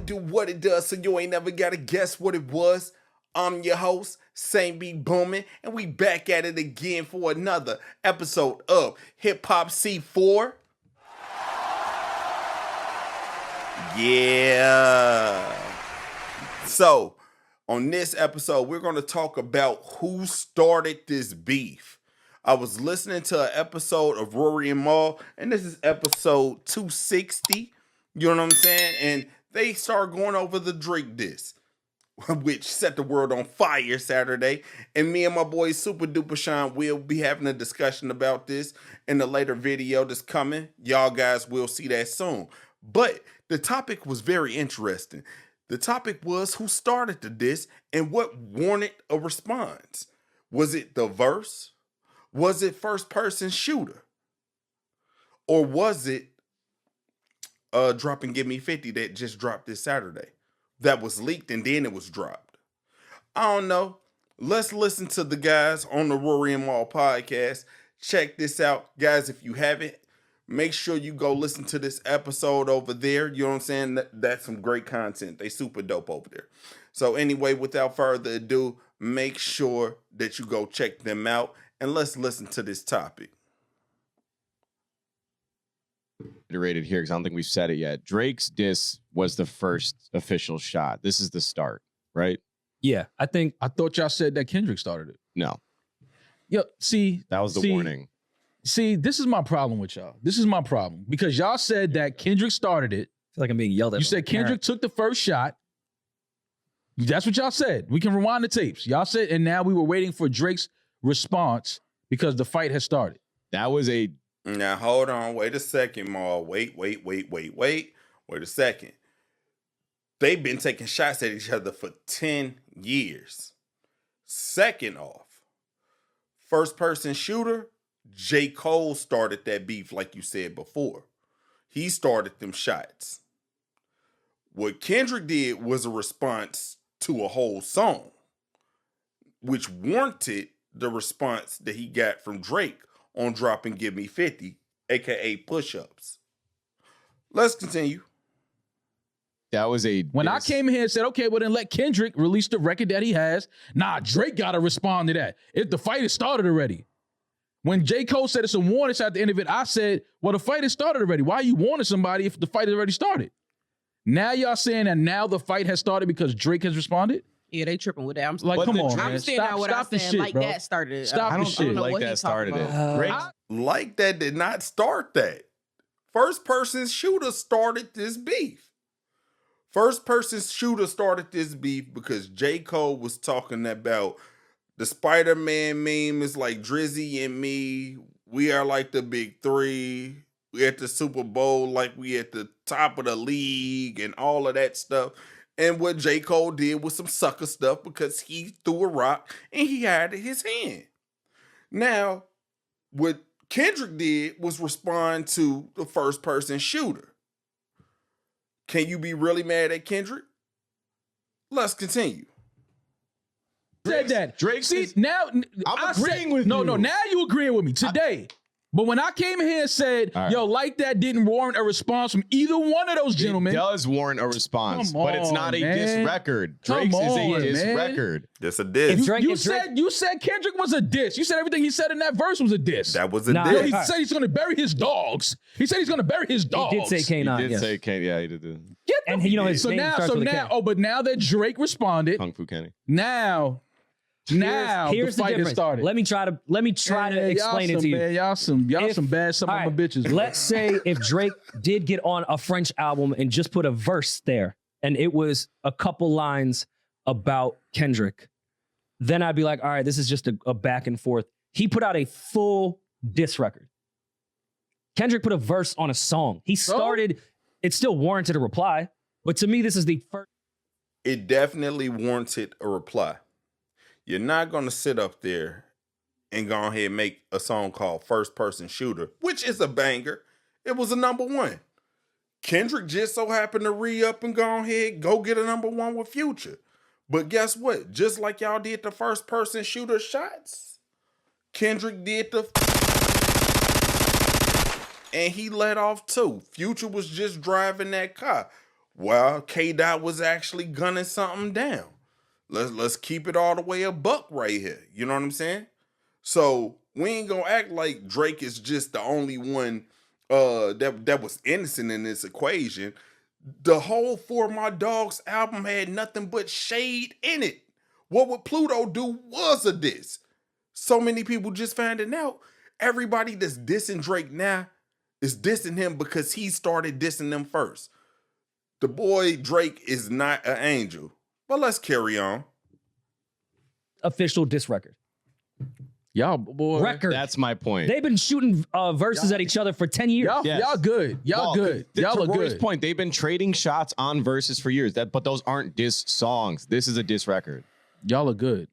do what it does, so you ain't never gotta guess what it was. I'm your host, SaintBeBoomin, and we back at it again for another episode of Hip Hop C4. Yeah. So, on this episode, we're going to talk about who started this beef. I was listening to an episode of Rory and Mal, and this is episode 260. You know what I'm saying? And they start going over the Drake diss, which set the world on fire Saturday. And me and my boy Super Duper Sean will be having a discussion about this in a later video that's coming. Y'all guys will see that soon. But the topic was very interesting. The topic was who started the diss and what warranted a response. Was it the verse? Was it first person shooter? Or was it Drop and Give Me 50 that just dropped this Saturday? That was leaked and then it was dropped. I don't know. Let's listen to the guys on the Rory and Mal podcast. Check this out. Guys, if you haven't, make sure you go listen to this episode over there. You know what I'm saying? That's some great content. They super dope over there. So anyway, without further ado, make sure that you go check them out and let's listen to this topic. Iterated here because I don't think we've said it yet. Drake's diss was the first official shot. This is the start, right? Yeah, I thought y'all said that Kendrick started it. No. Yo, see, that was the warning. See, this is my problem with y'all. This is my problem because y'all said that Kendrick started it. I feel like I'm being yelled at. You said Kendrick took the first shot. That's what y'all said. We can rewind the tapes. Y'all said, and now we were waiting for Drake's response because the fight has started. That was a... Now, hold on. Wait a second, Mal. Wait a second. They've been taking shots at each other for 10 years. Second off, first person shooter, J. Cole started that beef like you said before. He started them shots. What Kendrick did was a response to a whole song, which warranted the response that he got from Drake on Drop and Give Me 50, aka push-ups. Let's continue. That was a... When I came here and said, okay, well then let Kendrick release the record that he has. Nah, Drake got to respond to that. If the fight has started already. When J. Cole said it's a warning at the end of it, I said, well, the fight has started already. Why are you warning somebody if the fight has already started? Now y'all saying that now the fight has started because Drake has responded? Yeah, they tripping with that. I'm like, come on, man. I'm saying out what I'm saying. Shit, like bro. that started it. Stop the shit. Like that started it. Like that did not start that. First person shooter started this beef. First person shooter started this beef because J. Cole was talking about the Spider-Man meme is like Drizzy and me. We are like the big three. We at the Super Bowl like we at the top of the league and all of that stuff. And what J. Cole did was some sucker stuff because he threw a rock and he had it in his hand. Now, what Kendrick did was respond to the first person shooter. Can you be really mad at Kendrick? Let's continue. Said that. Drake See, now I'm agreeing with you. No, now you agreeing with me today. But when I came here and said, yo, like that didn't warrant a response from either one of those gentlemen. It does warrant a response, Come but it's not a on, diss man. record. Come Drake's is a on, diss man. record. That's a diss. You said Kendrick was a diss. You said everything he said in that verse was a diss. That was a Yo, diss. he said he's going to bury his dogs. He said he's going to bury his dogs. He did say K9. He did yes. say K. Yeah, he did. And you know his name starts with a K. But now that Drake responded, Kung Fu Kenny. now here's the fight has difference. started. Let me try to explain it to you. Man, y'all some bad some of my bitches. Let's say if Drake did get on a French album and just put a verse there, and it was a couple lines about Kendrick, then I'd be like, all right, this is just a back and forth. He put out a full diss record. Kendrick put a verse on a song. He started, it still warranted a reply, but to me, this is the first. It definitely warranted a reply. You're not going to sit up there and go ahead and make a song called First Person Shooter, which is a banger. It was a #1. Kendrick just so happened to re-up and go ahead, go get a #1 with Future. But guess what? Just like y'all did the first person shooter shots, Kendrick did the... And he let off too. Future was just driving that car. Well, K-Dot was actually gunning something down. Let's keep it all the way a buck right here. You know what I'm saying? So we ain't gonna act like Drake is just the only one that was innocent in this equation. The whole For My Dogs album had nothing but shade in it. What Would Pluto Do was a diss. So many people just finding out. Everybody that's dissing Drake now is dissing him because he started dissing them first. The boy Drake is not an angel. But let's carry on. Official diss record. Y'all, boy. Record. That's my point. They've been shooting verses at each other for 10 years. Yes. Y'all good. Y'all Well, good. to Y'all are Rory's good. point, they've been trading shots on verses for years. But those aren't diss songs. This is a diss record. Y'all are good.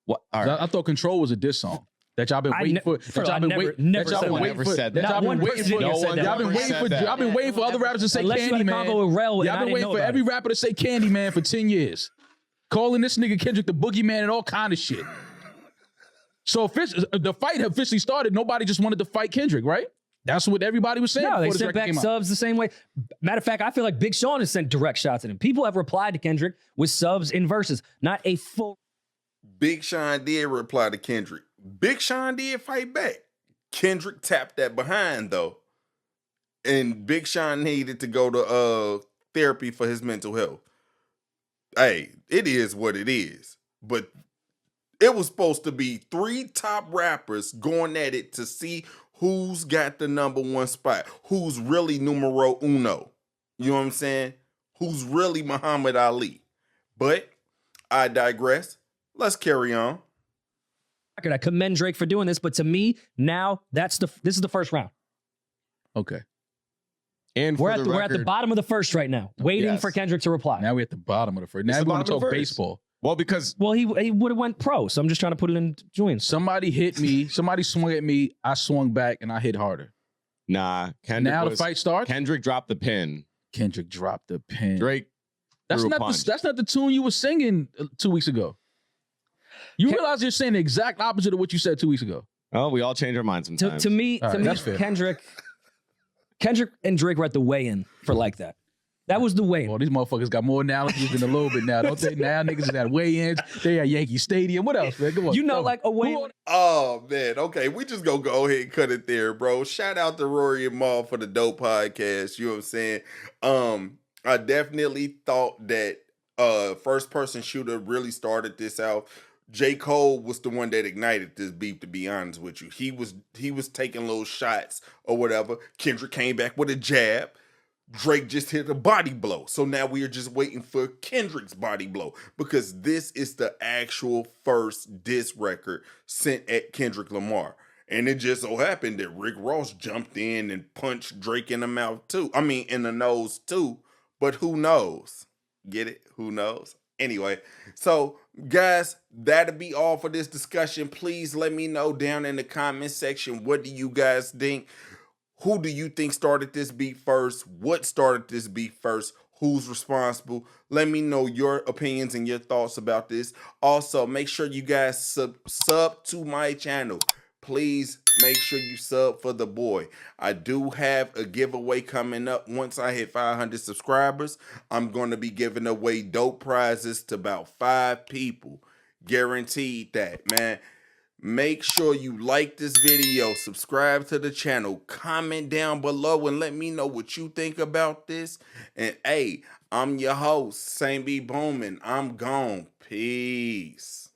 What? All right. I thought Control was a diss song. That y'all been waiting for. That y'all been waiting. never That y'all said been that. waiting Never for. said That that. y'all been Not one waiting person for. here said that. Y'all been waiting for. Said Y'all been waiting for other rappers to say Unless you had a combo with Rel and Y'all I been didn't waiting know for about every it. rapper to say Candyman for 10 years. Calling this nigga Kendrick the boogeyman and all kind of shit. So the fight officially started. Nobody just wanted to fight Kendrick, right? That's what everybody was saying. No, they before this sent record back came out. subs the same way. Matter of fact, I feel like Big Sean has sent direct shots at him. People have replied to Kendrick with subs in verses, not a full. Big Sean did reply to Kendrick. Big Sean did fight back. Kendrick tapped that behind though. And Big Sean needed to go to therapy for his mental health. Hey, it is what it is. But it was supposed to be 3 top rappers going at it to see who's got the number 1 spot. Who's really numero uno. You know what I'm saying? Who's really Muhammad Ali. But I digress. Let's carry on. I commend Drake for doing this, but to me, now this is the first round. Okay. And We're for at the bottom of the first right now, waiting Yes. for Kendrick to reply. Now we're at the bottom of the first. Now the we want to bottom of talk the first. baseball. Well, because Well, he would have went pro, so I'm just trying to put it in Julian's. Somebody hit me. Somebody swung at me. I swung back and I hit harder. Kendrick Now the fight starts. Kendrick dropped the pin. Kendrick dropped the pin. Drake That's threw a not punch. that's not the tune you were singing 2 weeks ago. You realize you're saying the exact opposite of what you said 2 weeks ago. Oh, we all change our minds sometimes. To me, All right, that's fair. Kendrick and Drake were at the weigh-in for like that. That was the weigh-in. Well, these motherfuckers got more analogies than a little bit now. Don't they? Now niggas is at weigh-ins. They at Yankee Stadium. What else, man? Come on. You know, Come on. like a weigh-in. Oh man, okay, we just gonna go ahead and cut it there, bro. Shout out to Rory and Mal for the dope podcast. You know what I'm saying? I definitely thought that first person shooter really started this out. J. Cole was the one that ignited this beef, to be honest with you. He was taking little shots or whatever. Kendrick came back with a jab. Drake just hit a body blow. So now we are just waiting for Kendrick's body blow because this is the actual first diss record sent at Kendrick Lamar. And it just so happened that Rick Ross jumped in and punched Drake in the mouth too. I mean, in the nose too. But who knows? Get it? Who knows? Anyway, so guys, that'll be all for this discussion. Please let me know down in the comment section. What do you guys think? Who do you think started this beef first? What started this beef first? Who's responsible? Let me know your opinions and your thoughts about this. Also, make sure you guys sub to my channel. Please make sure you sub for the boy. I do have a giveaway coming up. Once I hit 500 subscribers, I'm going to be giving away dope prizes to about 5 people. Guaranteed that, man. Make sure you like this video, subscribe to the channel, comment down below and let me know what you think about this. And hey, I'm your host, SaintBeBoomin. I'm gone. Peace.